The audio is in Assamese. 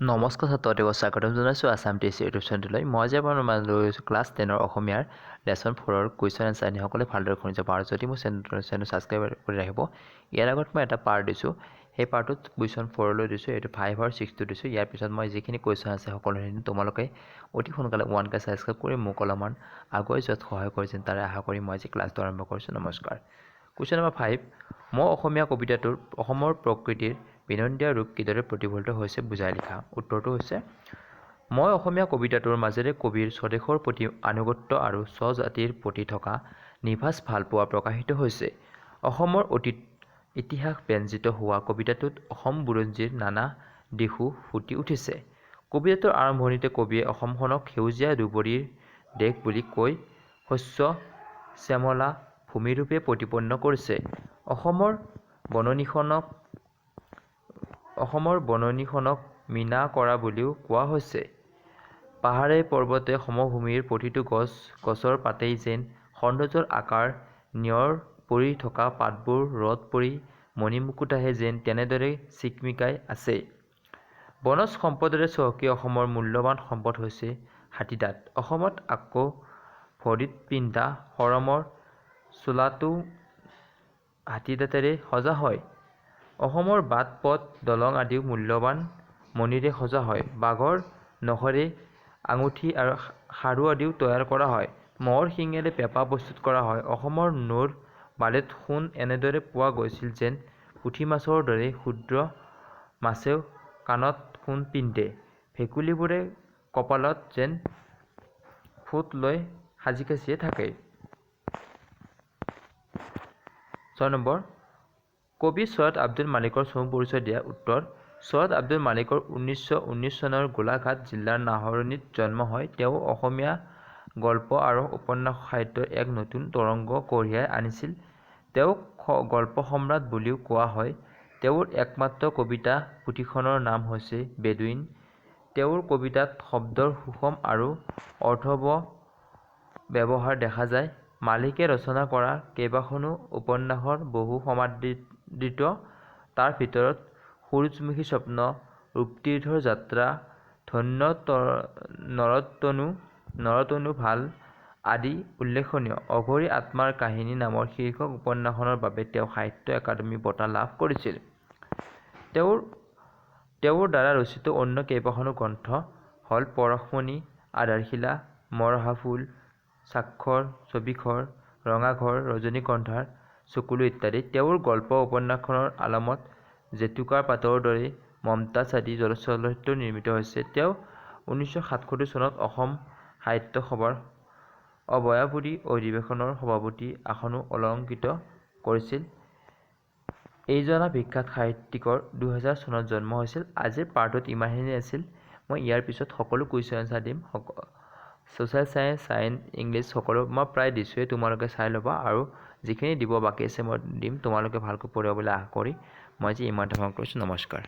নমস্কাৰ ছাত্ৰসকলক স্বাগতম জনাইছোঁ আছাম টিচি ইউটিউব চেনেললৈ। মই যে আপোনাৰ মাজলৈ লৈছোঁ ক্লাছ 10ৰ অসমীয়াৰ লেচন 4ৰ কুৱেশ্যন এনচাৰ সকলোৱে ভালদৰে শুনি যাব আৰু যদি মোৰ চেনেল ছাবস্ক্ৰাইব কৰি ৰাখিব। ইয়াৰ আগত মই এটা পাৰ্ট দিছোঁ, সেই পাৰ্টটোত কুৱেশ্যন 4লৈ দিছোঁ, এইটো 5 আৰু 6টো দিছোঁ। ইয়াৰ পিছত মই যিখিনি কুৱেশ্যন আছে সকলোখিনি তোমালোকে অতি সোনকালে 1K ছাবস্ক্ৰাইব কৰি মোক অলপমান আগুৱাই যোৱাত সহায় কৰিছে তাৰে আশা কৰি মই আজি ক্লাছটো আৰম্ভ কৰিছোঁ। নমস্কাৰ। কুৱেশ্যন নম্বৰ 5, মই অসমীয়া কবিতাটোৰ অসমৰ প্ৰকৃতিৰ বিনন্দীয়া ৰূপ কিদৰে প্ৰতিফলিত হৈছে বুজাই লিখা। উত্তৰটো হৈছে, মই অসমীয়া কবিতাটোৰ মাজেৰে কবিৰ স্বদেশৰ প্ৰতি আনুগত্য আৰু স্বজাতিৰ প্ৰতি থকা নিভাঁজ ভালপোৱা প্ৰকাশিত হৈছে। অসমৰ অতীত ইতিহাস ব্যঞ্জিত হোৱা কবিতাটোত অসম বুৰঞ্জীৰ নানা দিশো ফুটি উঠিছে। কবিতাটোৰ আৰম্ভণিতে কবিয়ে অসমখনক সেউজীয়া দুবৰিৰ দেশ বুলি কৈ শস্য শ্যামলা ভূমিৰূপে প্ৰতিপন্ন কৰিছে। অসমৰ বননিখনক মীনা কৰা বুলিও কোৱা হৈছে। পাহাৰে পৰ্বতে সমভূমিৰ প্ৰতিটো গছৰ পাতেই যেন সৌন্দৰ্যৰ আকাৰ নিয়ৰ পৰি থকা পাতবোৰ ৰদ পৰি মণিমুকুতাহে যেন তেনেদৰে চিকমিকাই আছে। বনজ সম্পদৰে চহকী অসমৰ মূল্যৱান সম্পদ হৈছে হাতীদাঁত। অসমত আকৌ ভৰিত পিন্ধা শৰমৰ চোলাটোও হাতীদাঁতেৰে সজা হয়। অসমৰ বাট পথ দলং আদিও মূল্যৱান মণিৰে সজা হয়। বাঘৰ নখেৰে আঙুঠি আৰু খাৰু আদিও তৈয়াৰ কৰা হয়। মহৰ শিঙেৰে পেঁপা প্ৰস্তুত কৰা হয়। অসমৰ নৈৰ বালিত সোণ এনেদৰে পোৱা গৈছিল যেন পুঠি মাছৰ দৰে ক্ষুদ্ৰ মাছেও কাণত সোণ পিন্ধে। ভেকুলীবোৰে কপালত যেন ফোট লৈ সাজি কাচিয়ে থাকে। 6 নম্বৰ, কবি চৈয়দ আব্দুল মালিকৰ চমু পৰিচয় দিয়া। উত্তৰ, চৈয়দ আব্দুল মালিকৰ 1919 চনৰ গোলাঘাট জিলাৰ নাহৰণিত জন্ম হয়। তেওঁ অসমীয়া গল্প আৰু উপন্যাস সাহিত্যৰ এক নতুন তৰংগ কঢ়িয়াই আনিছিল। তেওঁক গল্প সম্ৰাট বুলিও কোৱা হয়। তেওঁৰ একমাত্ৰ কবিতা পুথিখনৰ নাম হৈছে বেদুইন। তেওঁৰ কবিতাত শব্দৰ সুষম আৰু অৰ্থৱহ ব্যৱহাৰ দেখা যায়। মালিকে ৰচনা কৰা কেইবাখনো উপন্যাসৰ বহু সমাদৃত, তাৰ ভিতৰত সূৰুযমুখী স্বপ্ন, ৰূপতীৰ্থৰ যাত্ৰা, ধন্য নৰতনু ভাল আদি উল্লেখনীয়। অঘৰী আত্মাৰ কাহিনী নামৰ শীৰ্ষক উপন্যাসখনৰ বাবে তেওঁ সাহিত্য একাডেমী বঁটা লাভ কৰিছিল। তেওঁৰ দ্বাৰা ৰচিত অন্য কেইবাখনো গ্ৰন্থ হ'ল পৰশমণি, আধাৰশিলা, মৰহা ফুল, স্বাক্ষৰ, ছবিঘৰ, ৰঙাঘৰ, ৰজনীগন্ধাৰ চকুলো ইত্যাদি। তেওঁৰ গল্প উপন্যাসখনৰ আলমত, জেতুকাৰ পাতৰ দৰে, মমতাজ আদি চলচ্চিত্ৰ নিৰ্মিত হৈছে। তেওঁ 1967 চনত অসম সাহিত্য সভাৰ অভয়াপুৰী অধিৱেশনৰ সভাপতিৰ আসনো অলংকৃত কৰিছিল। এইজনা বিখ্যাত সাহিত্যিকৰ 2000 চনত জন্ম হৈছিল। আজিৰ পাৰ্টত ইমানখিনি আছিল। মই ইয়াৰ পিছত সকলো কুৱেশ্যন এনচাৰ দিম। ছ'চিয়েল চায়েন্স, ইংলিছ সকলো মই প্ৰায় দিছোঁৱেই, তোমালোকে চাই ল'বা আৰু যিখিনি দিব বাকী আছে মই দিম। তোমালোকে ভালকৈ পঢ়িবা বুলি আশা কৰি মই আজি ইমানতে সামৰণি কৰিছোঁ। নমস্কাৰ।